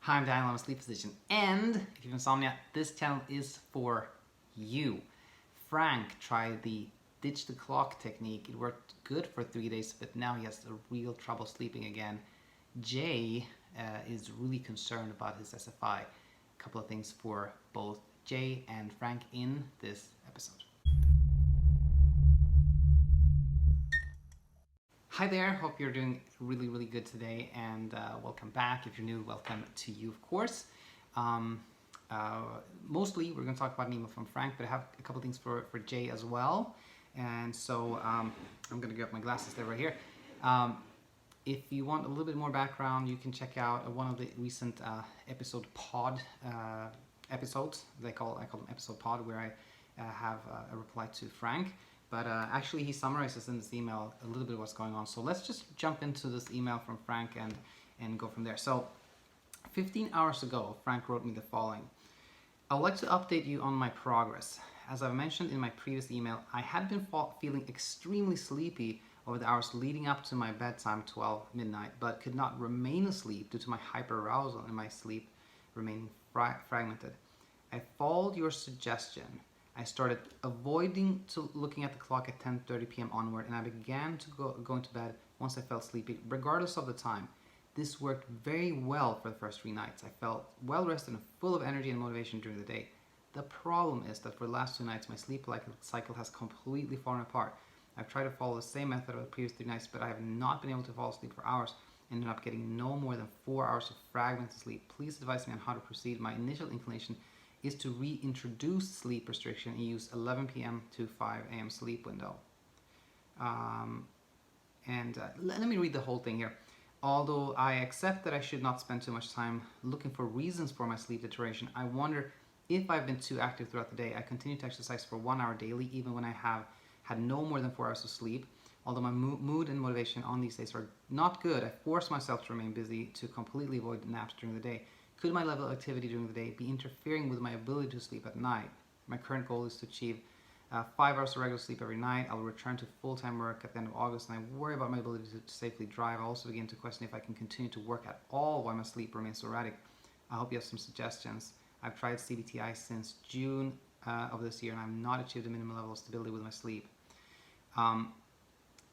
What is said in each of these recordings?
Hi, I'm Daniel, I'm a sleep physician, and if you have insomnia, this channel is for you. Frank tried the ditch the clock technique. It worked good for 3 days, but now he has a real trouble sleeping again. Jay is really concerned about his SFI. A couple of things for both Jay and Frank in this episode. Hi there, hope you're doing really good today, and welcome back. If you're new, welcome to you, of course. Mostly we're going to talk about an email from Frank, but I have a couple things for Jay as well. And so I'm going to get my glasses, they're right here. If you want a little bit more background, you can check out one of the recent episodes. I call them episode pod, where I have a reply to Frank. But actually he summarizes in this email a little bit of what's going on. So let's just jump into this email from Frank and go from there. So 15 hours ago, Frank wrote me the following. I would like to update you on my progress. As I mentioned in my previous email, I had been feeling extremely sleepy over the hours leading up to my bedtime, 12 midnight, but could not remain asleep due to my hyperarousal and my sleep remaining fragmented. I followed your suggestion. I started avoiding looking at the clock at 10:30 p.m. onward, and I began to go into bed once I felt sleepy, regardless of the time. This worked very well for the first 3 nights. I felt well rested and full of energy and motivation during the day. The problem is that for the last 2 nights, my sleep cycle has completely fallen apart. I've tried to follow the same method of the previous 3 nights, but I have not been able to fall asleep for hours and ended up getting no more than 4 hours of fragmented sleep. Please advise me on how to proceed. My initial inclination is to reintroduce sleep restriction and use 11 p.m. to 5 a.m. sleep window. Let me read the whole thing here. Although I accept that I should not spend too much time looking for reasons for my sleep deterioration, I wonder if I've been too active throughout the day. I continue to exercise for 1 hour daily, even when I have had no more than 4 hours of sleep. Although my mood and motivation on these days are not good, I force myself to remain busy to completely avoid naps during the day. Could my level of activity during the day be interfering with my ability to sleep at night? My current goal is to achieve 5 hours of regular sleep every night. I'll return to full-time work at the end of August, and I worry about my ability to safely drive. I also begin to question if I can continue to work at all while my sleep remains so erratic. I hope you have some suggestions. I've tried CBTI since June of this year, and I've not achieved a minimum level of stability with my sleep.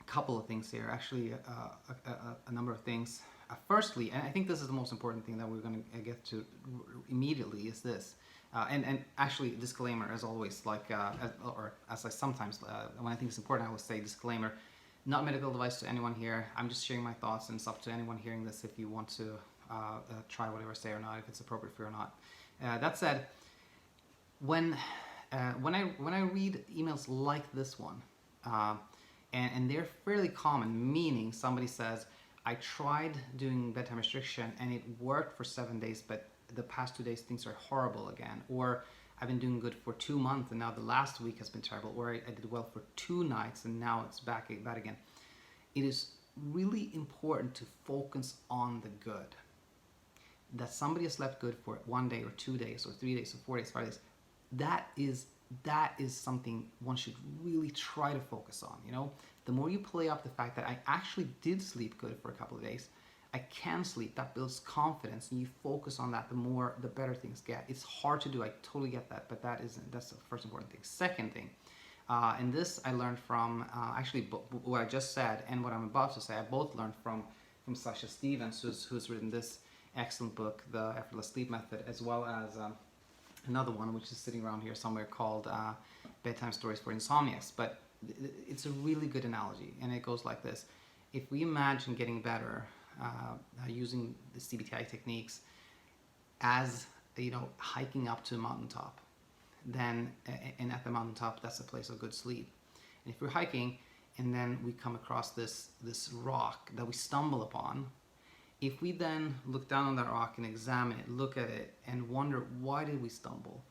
Couple of things here, actually a number of things. Firstly, and I think this is the most important thing that we're going to get to immediately, is this. And actually, disclaimer, as always, or as I sometimes, when I think it's important, I will say disclaimer, not medical advice to anyone here. I'm just sharing my thoughts, and it's up to anyone hearing this if you want to try whatever I say or not, if it's appropriate for you or not. That said, when I read emails like this one, and they're fairly common, meaning somebody says, I tried doing bedtime restriction and it worked for 7 days, but the past 2 days things are horrible again. Or I've been doing good for 2 months and now the last week has been terrible. Or I did well for 2 nights and now it's bad again. It is really important to focus on the good. That somebody has slept good for 1 day or 2 days or 3 days or 4 days, 5 days, that is something one should really try to focus on. You know, the more you play up the fact that I actually did sleep good for a couple of days, I can sleep, that builds confidence, and you focus on that, the better things get. It's hard to do, I totally get that, but that's the first important thing. Second thing, and this I learned from actually what I just said and what I'm about to say, I both learned from Sasha Stevens, who's written this excellent book, The Effortless Sleep Method, as well as another one which is sitting around here somewhere called Bedtime Stories for Insomniacs. But it's a really good analogy, and it goes like this. If we imagine getting better using the CBTI techniques as, you know, hiking up to a mountaintop, then, and at the mountaintop, that's a place of good sleep. And if we're hiking and then we come across this rock that we stumble upon, if we then look down on that rock and examine it, look at it, and wonder, why did we stumble?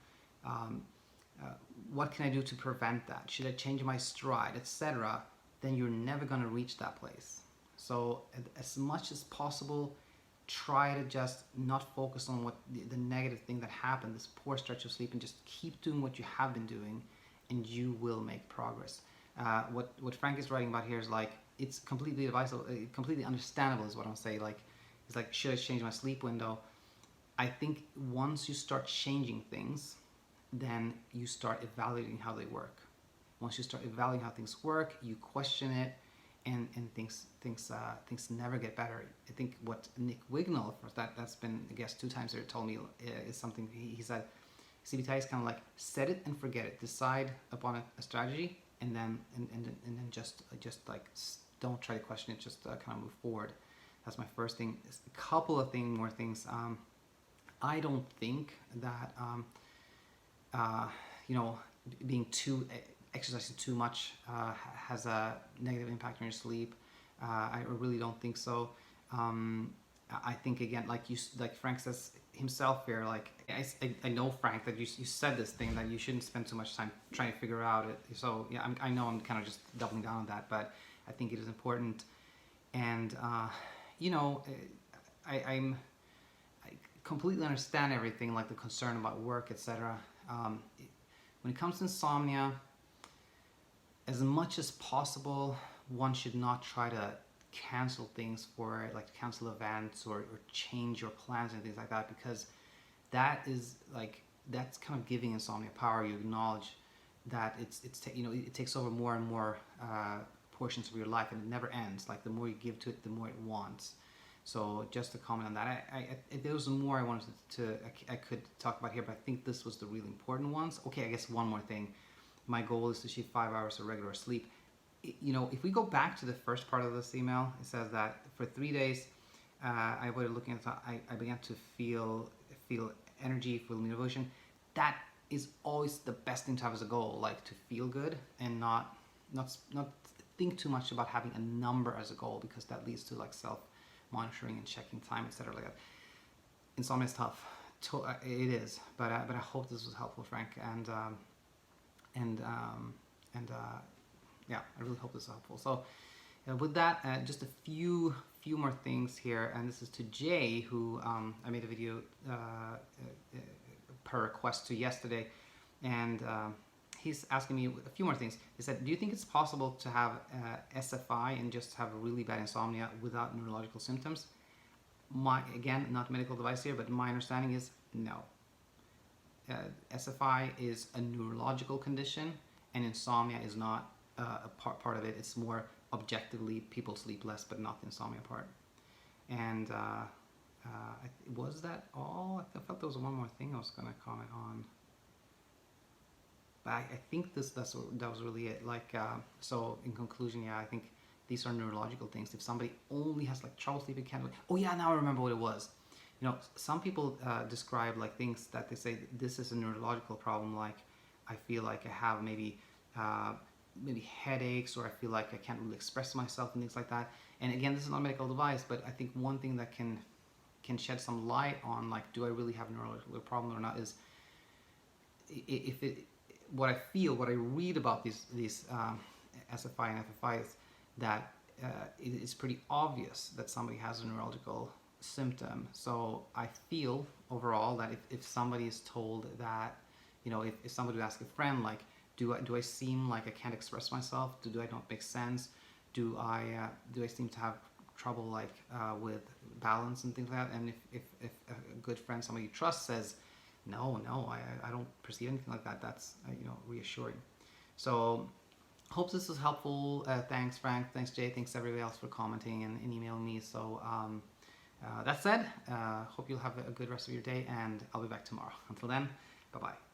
What can I do to prevent that? Should I change my stride, etc.? Then you're never going to reach that place. So as much as possible, try to just not focus on what the negative thing that happened, this poor stretch of sleep, and just keep doing what you have been doing, and you will make progress. What Frank is writing about here is like, it's completely advisable, completely understandable is what I'm saying. Like, it's like, should I change my sleep window? I think once you start changing things, then you start evaluating how they work. Once you start evaluating how things work, you question it, and things never get better. I think what Nick Wignall, that's been a guest 2 times here, told me is something he said. CBTI is kind of like set it and forget it. Decide upon a strategy, and then just like don't try to question it. Just kind of move forward. That's my first thing. A couple of more things. I don't think that you know, being too exercising too much has a negative impact on your sleep. I really don't think so. I think again, like Frank says himself here, like I know, Frank, that you said this thing that you shouldn't spend too much time trying to figure out it. So yeah, I know I'm kind of just doubling down on that, but I think it is important. And you know, I completely understand everything, like the concern about work, etc. When it comes to insomnia, as much as possible, one should not try to cancel things for it, like cancel events or change your plans and things like that, because that's kind of giving insomnia power. You acknowledge that it takes over more and more portions of your life, and it never ends. Like the more you give to it, the more it wants. So just to comment on that, there was more I wanted I could talk about here, but I think this was the really important ones. Okay, I guess one more thing. My goal is to achieve 5 hours of regular sleep. You know, if we go back to the first part of this email, it says that for 3 days, I was looking at I began to feel energy, feel devotion. That is always the best thing to have as a goal, like to feel good and not think too much about having a number as a goal, because that leads to like self monitoring and checking time, etc. Like that. Insomnia is tough. It is, but I hope this was helpful, Frank, and yeah, I really hope this is helpful. So with that, just a few more things here, and this is to Jay, who I made a video per request to yesterday, and he's asking me a few more things. He said, do you think it's possible to have SFI and just have really bad insomnia without neurological symptoms? Again, not medical advice here, but my understanding is no. SFI is a neurological condition, and insomnia is not a part of it. It's more objectively people sleep less, but not the insomnia part. And was that all? I felt there was one more thing I was going to comment on. But I think that was really it. Like, so in conclusion, yeah, I think these are neurological things. If somebody only has like trouble sleeping, can't. Oh yeah, now I remember what it was. You know, some people describe like things that they say this is a neurological problem. Like, I feel like I have maybe headaches, or I feel like I can't really express myself and things like that. And again, this is not a medical device, but I think one thing that can shed some light on like, do I really have a neurological problem or not, is what I feel, what I read about these SFI and FFI is that it's pretty obvious that somebody has a neurological symptom. So I feel overall that if somebody is told that, you know, if somebody would ask a friend, like, do I seem like I can't express myself? Do I not make sense? Do I seem to have trouble like with balance and things like that? And if a good friend, somebody you trust, says, no, I don't perceive anything like that, that's reassuring. So hope this was helpful. Thanks, Frank. Thanks, Jay. Thanks everybody else for commenting and emailing me. So that said, hope you'll have a good rest of your day, and I'll be back tomorrow. Until then, bye-bye.